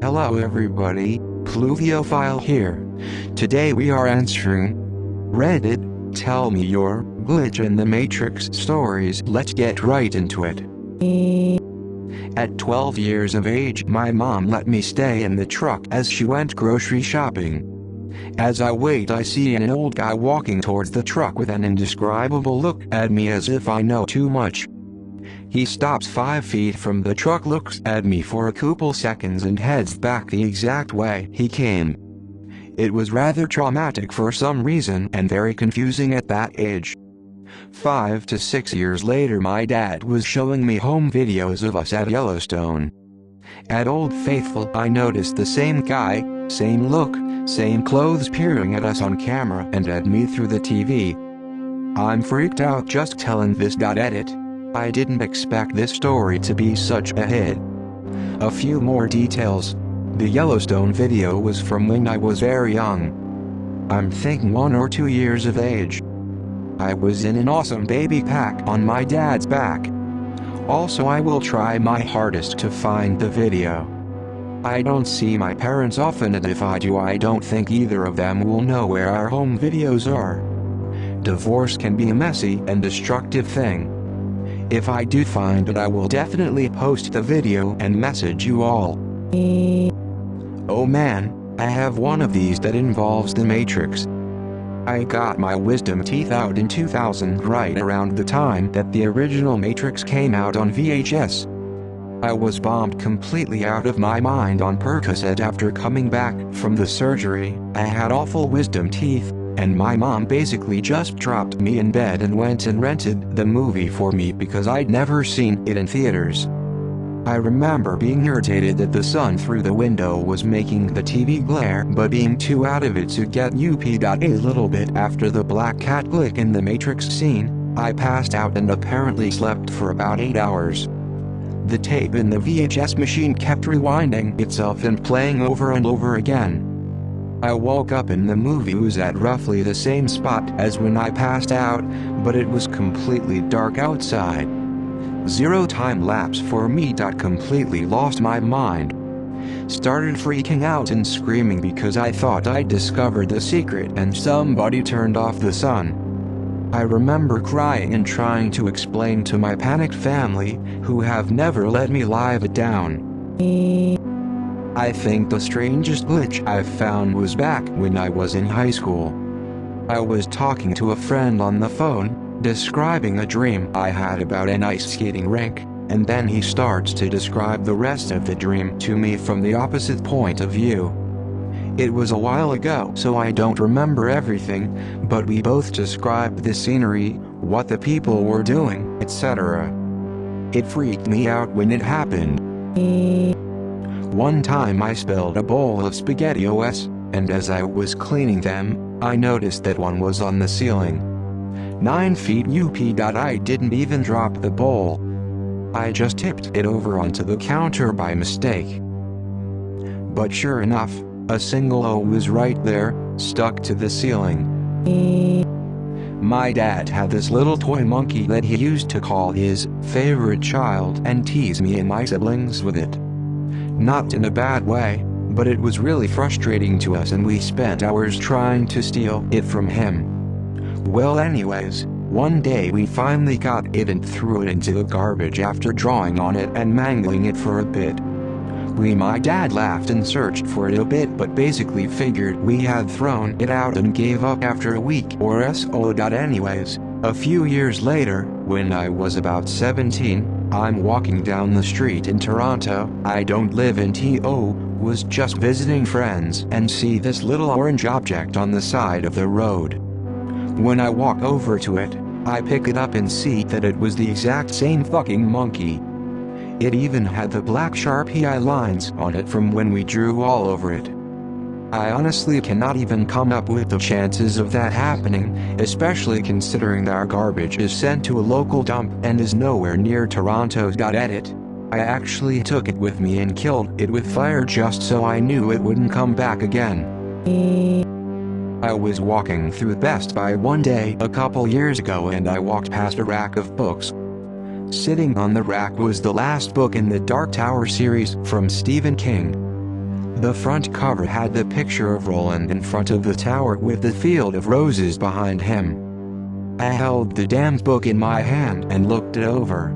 Hello everybody, Pluviophile here. Today we are answering Reddit, tell me your glitch in the Matrix stories. Let's get right into it. At 12 years of age, my mom let me stay in the truck as she went grocery shopping. As I wait, I see an old guy walking towards the truck with an indescribable look at me as if I know too much. He stops 5 feet from the truck, looks at me for a couple seconds and heads back the exact way he came. It was rather traumatic for some reason and very confusing at that age. 5 to 6 years later, my dad was showing me home videos of us at Yellowstone. At Old Faithful, I noticed the same guy, same look, same clothes peering at us on camera and at me through the TV. I'm freaked out just telling this. Edit. I didn't expect this story to be such a hit. A few more details. The Yellowstone video was from when I was very young. I'm thinking 1 or 2 years of age. I was in an awesome baby pack on my dad's back. Also, I will try my hardest to find the video. I don't see my parents often, and if I do, I don't think either of them will know where our home videos are. Divorce can be a messy and destructive thing. If I do find it, I will definitely post the video and message you all. Oh man, I have one of these that involves the Matrix. I got my wisdom teeth out in 2000, right around the time that the original Matrix came out on VHS. I was bombed completely out of my mind on Percocet after coming back from the surgery. I had awful wisdom teeth, and my mom basically just dropped me in bed and went and rented the movie for me because I'd never seen it in theaters. I remember being irritated that the sun through the window was making the TV glare, but being too out of it to get up. A little bit after the black cat click in the Matrix scene, I passed out and apparently slept for about 8 hours. The tape in the VHS machine kept rewinding itself and playing over and over again. I woke up and the movie was at roughly the same spot as when I passed out, but it was completely dark outside. 0 time lapse for me. Completely lost my mind. Started freaking out and screaming because I thought I'd discovered the secret and somebody turned off the sun. I remember crying and trying to explain to my panicked family, who have never let me live it down. I think the strangest glitch I've found was back when I was in high school. I was talking to a friend on the phone, describing a dream I had about an ice skating rink, and then he starts to describe the rest of the dream to me from the opposite point of view. It was a while ago, so I don't remember everything, but we both described the scenery, what the people were doing, etc. It freaked me out when it happened. One time I spilled a bowl of SpaghettiOs, and as I was cleaning them, I noticed that one was on the ceiling. 9 feet up. I didn't even drop the bowl. I just tipped it over onto the counter by mistake. But sure enough, a single O was right there, stuck to the ceiling. My dad had this little toy monkey that he used to call his favorite child and tease me and my siblings with it. Not in a bad way, but it was really frustrating to us and we spent hours trying to steal it from him. Well, anyways, one day we finally got it and threw it into the garbage after drawing on it and mangling it for a bit. My dad laughed and searched for it a bit, but basically figured we had thrown it out and gave up after a week or so. Anyways, a few years later, when I was about 17, I'm walking down the street in Toronto. I don't live in TO, was just visiting friends and see this little orange object on the side of the road. When I walk over to it, I pick it up and see that it was the exact same fucking monkey. It even had the black Sharpie eye lines on it from when we drew all over it. I honestly cannot even come up with the chances of that happening, especially considering that our garbage is sent to a local dump and is nowhere near Toronto. Edit. I actually took it with me and killed it with fire just so I knew it wouldn't come back again. I was walking through Best Buy one day a couple years ago and I walked past a rack of books. Sitting on the rack was the last book in the Dark Tower series from Stephen King. The front cover had the picture of Roland in front of the tower with the field of roses behind him. I held the damned book in my hand and looked it over.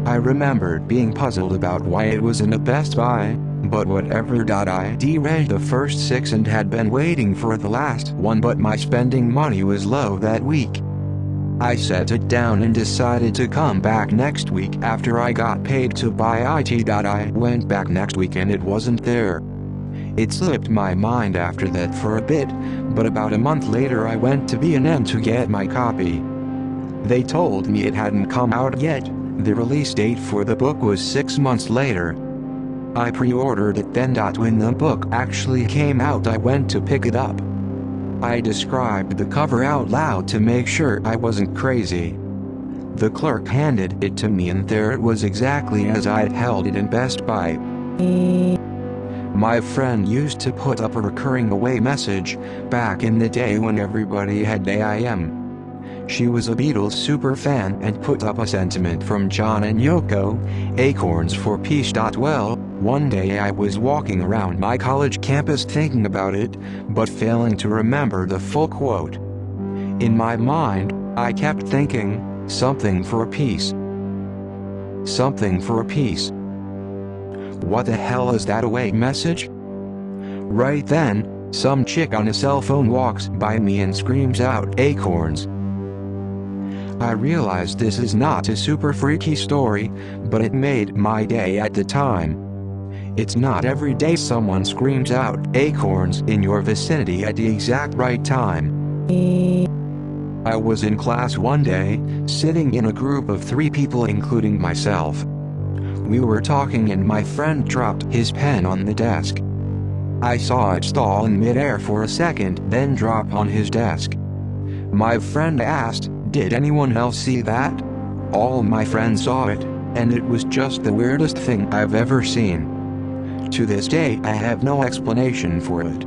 I remembered being puzzled about why it was in a Best Buy, but whatever. I read the first 6 and had been waiting for the last one, but my spending money was low that week. I set it down and decided to come back next week after I got paid to buy it. I went back next week and it wasn't there. It slipped my mind after that for a bit, but about a month later I went to B&M to get my copy. They told me it hadn't come out yet. The release date for the book was 6 months later. I pre-ordered it then. When the book actually came out, I went to pick it up. I described the cover out loud to make sure I wasn't crazy. The clerk handed it to me and there it was exactly as I'd held it in Best Buy. My friend used to put up a recurring away message back in the day when everybody had AIM. She was a Beatles super fan and put up a sentiment from John and Yoko, Acorns for Peace. Well, one day I was walking around my college campus thinking about it, but failing to remember the full quote. In my mind, I kept thinking, something for a piece. Something for a piece. What the hell is that away message? Right then, some chick on a cell phone walks by me and screams out, Acorns. I realized this is not a super freaky story, but it made my day at the time. It's not every day someone screams out acorns in your vicinity at the exact right time. I was in class one day, sitting in a group of 3 people including myself. We were talking and my friend dropped his pen on the desk. I saw it stall in midair for a second, then drop on his desk. My friend asked, "Did anyone else see that?" All my friends saw it, and it was just the weirdest thing I've ever seen. To this day I have no explanation for it.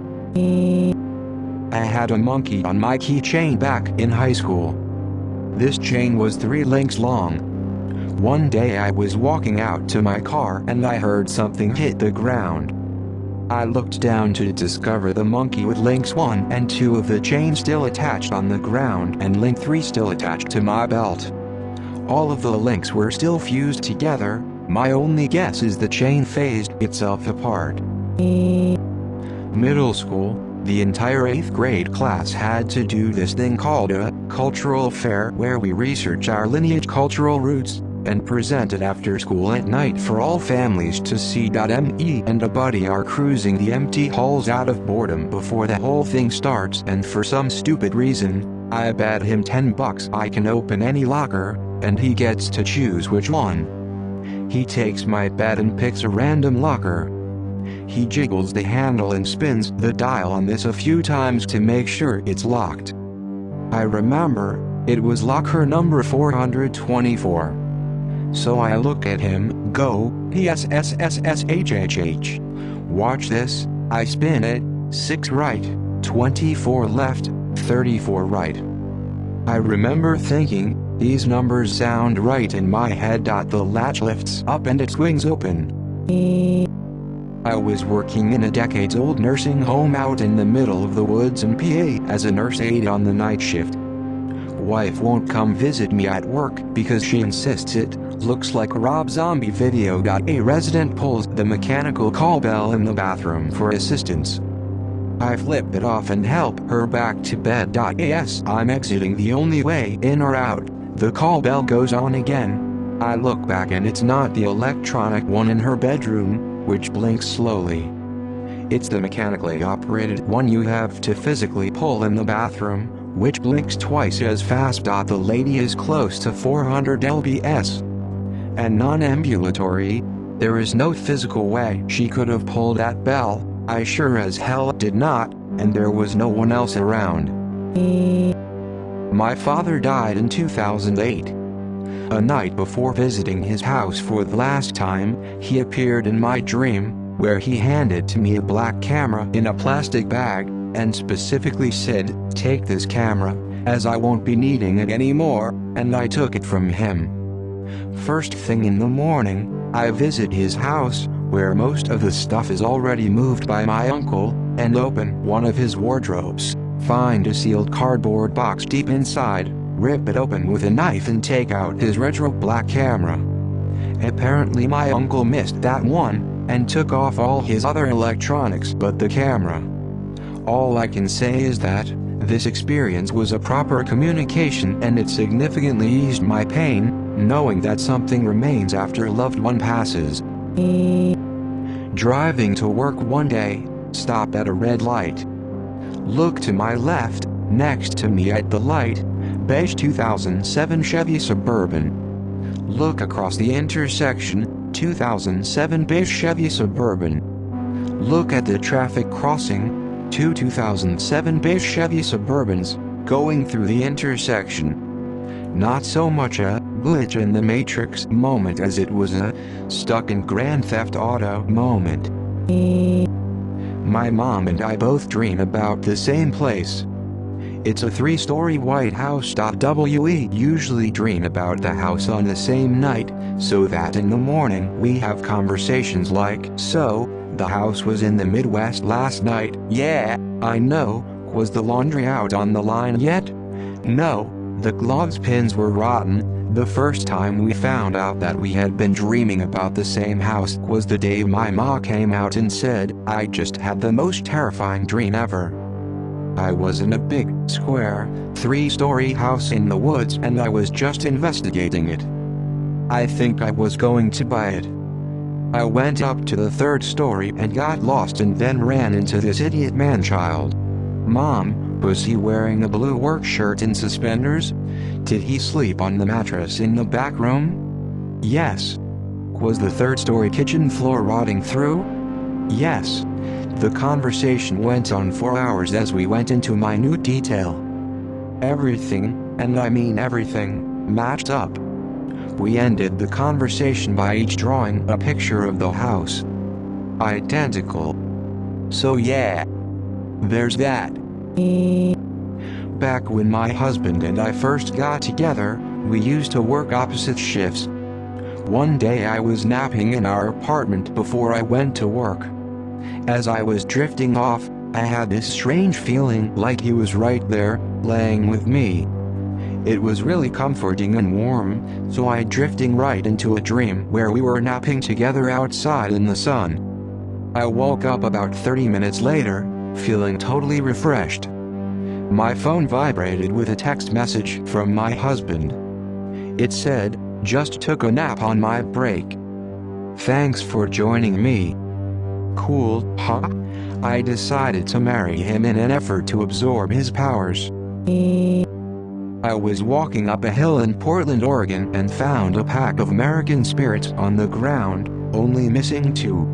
I had a monkey on my keychain back in high school. This chain was 3 links long. One day I was walking out to my car and I heard something hit the ground. I looked down to discover the monkey with links 1 and 2 of the chain still attached on the ground and link 3 still attached to my belt. All of the links were still fused together. My only guess is the chain phased itself apart. Middle school, the entire 8th grade class had to do this thing called a cultural fair where we research our lineage cultural roots and present it after school at night for all families to see. Me and a buddy are cruising the empty halls out of boredom before the whole thing starts, and for some stupid reason, I bet him $10 I can open any locker, and he gets to choose which one. He takes my bet and picks a random locker. He jiggles the handle and spins the dial on this a few times to make sure it's locked. I remember, it was locker number 424. So I look at him, go, PSSSSHHH. Watch this, I spin it, 6 right, 24 left, 34 right. I remember thinking, these numbers sound right in my head. The latch lifts up and it swings open. I was working in a decades-old nursing home out in the middle of the woods in PA as a nurse aide on the night shift. Wife won't come visit me at work because she insists it looks like a Rob Zombie video. A resident pulls the mechanical call bell in the bathroom for assistance. I flip it off and help her back to bed. As I'm exiting the only way in or out, the call bell goes on again. I look back and it's not the electronic one in her bedroom, which blinks slowly. It's the mechanically operated one you have to physically pull in the bathroom, which blinks twice as fast. The lady is close to 400 lbs. And non-ambulatory. There is no physical way she could have pulled that bell. I sure as hell did not, and there was no one else around. My father died in 2008. A night before visiting his house for the last time, he appeared in my dream, where he handed to me a black camera in a plastic bag, and specifically said, "Take this camera, as I won't be needing it anymore," and I took it from him. First thing in the morning, I visit his house, where most of the stuff is already moved by my uncle, and open one of his wardrobes, find a sealed cardboard box deep inside, rip it open with a knife and take out his retro black camera. Apparently my uncle missed that one, and took off all his other electronics but the camera. All I can say is that this experience was a proper communication, and it significantly eased my pain, knowing that something remains after a loved one passes. Driving to work one day, stop at a red light. Look to my left, next to me at the light, beige 2007 Chevy Suburban. Look across the intersection, 2007 beige Chevy Suburban. Look at the traffic crossing, two 2007 beige Chevy Suburbans, going through the intersection. Not so much a glitch in the Matrix moment as it was a stuck in Grand Theft Auto moment. My mom and I both dream about the same place. It's a 3-story white house. We usually dream about the house on the same night, so that in the morning we have conversations like, "So, the house was in the Midwest last night." "Yeah, I know. Was the laundry out on the line yet?" "No, the clothespins were rotten." The first time we found out that we had been dreaming about the same house was the day my ma came out and said, "I just had the most terrifying dream ever." I was in a big, square, 3-story house in the woods and I was just investigating it. I think I was going to buy it. I went up to the 3rd story and got lost and then ran into this idiot man-child. "Mom, was he wearing a blue work shirt and suspenders? Did he sleep on the mattress in the back room?" "Yes." "Was the 3rd-story kitchen floor rotting through?" "Yes." The conversation went on for hours as we went into minute detail. Everything, and I mean everything, matched up. We ended the conversation by each drawing a picture of the house. Identical. So yeah. There's that. Back when my husband and I first got together, we used to work opposite shifts. One day I was napping in our apartment before I went to work. As I was drifting off, I had this strange feeling like he was right there, laying with me. It was really comforting and warm, so I drifting right into a dream where we were napping together outside in the sun. I woke up about 30 minutes later, feeling totally refreshed. My phone vibrated with a text message from my husband. It said, "Just took a nap on my break. Thanks for joining me." Cool, huh? I decided to marry him in an effort to absorb his powers. I was walking up a hill in Portland, Oregon and found a pack of American Spirits on the ground, only missing 2.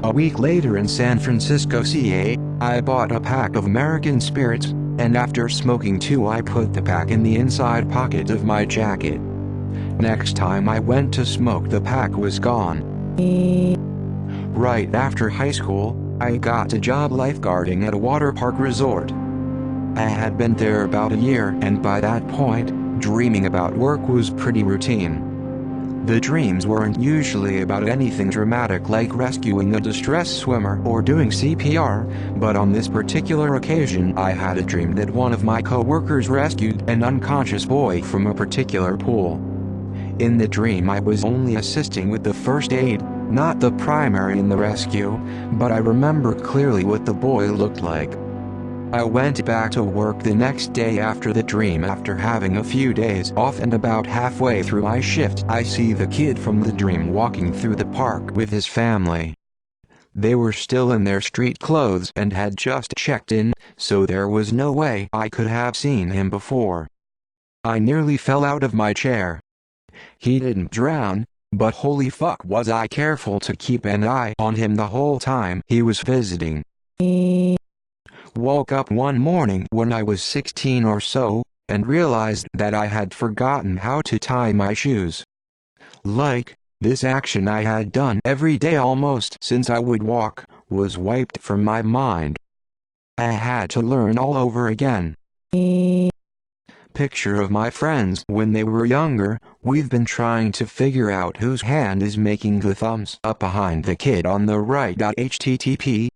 A week later in San Francisco, CA, I bought a pack of American Spirits, and after smoking 2 I put the pack in the inside pocket of my jacket. Next time I went to smoke the pack was gone. Right after high school, I got a job lifeguarding at a water park resort. I had been there about a year and by that point, dreaming about work was pretty routine. The dreams weren't usually about anything dramatic like rescuing a distressed swimmer or doing CPR, but on this particular occasion I had a dream that one of my co-workers rescued an unconscious boy from a particular pool. In the dream I was only assisting with the first aid, not the primary in the rescue, but I remember clearly what the boy looked like. I went back to work the next day after the dream after having a few days off, and about halfway through my shift I see the kid from the dream walking through the park with his family. They were still in their street clothes and had just checked in, so there was no way I could have seen him before. I nearly fell out of my chair. He didn't drown, but holy fuck was I careful to keep an eye on him the whole time he was visiting. Woke up one morning when I was 16 or so, and realized that I had forgotten how to tie my shoes. Like, this action I had done every day almost since I would walk, was wiped from my mind. I had to learn all over again. picture of my friends when they were younger. We've been trying to figure out whose hand is making the thumbs up behind the kid on the right. HTTP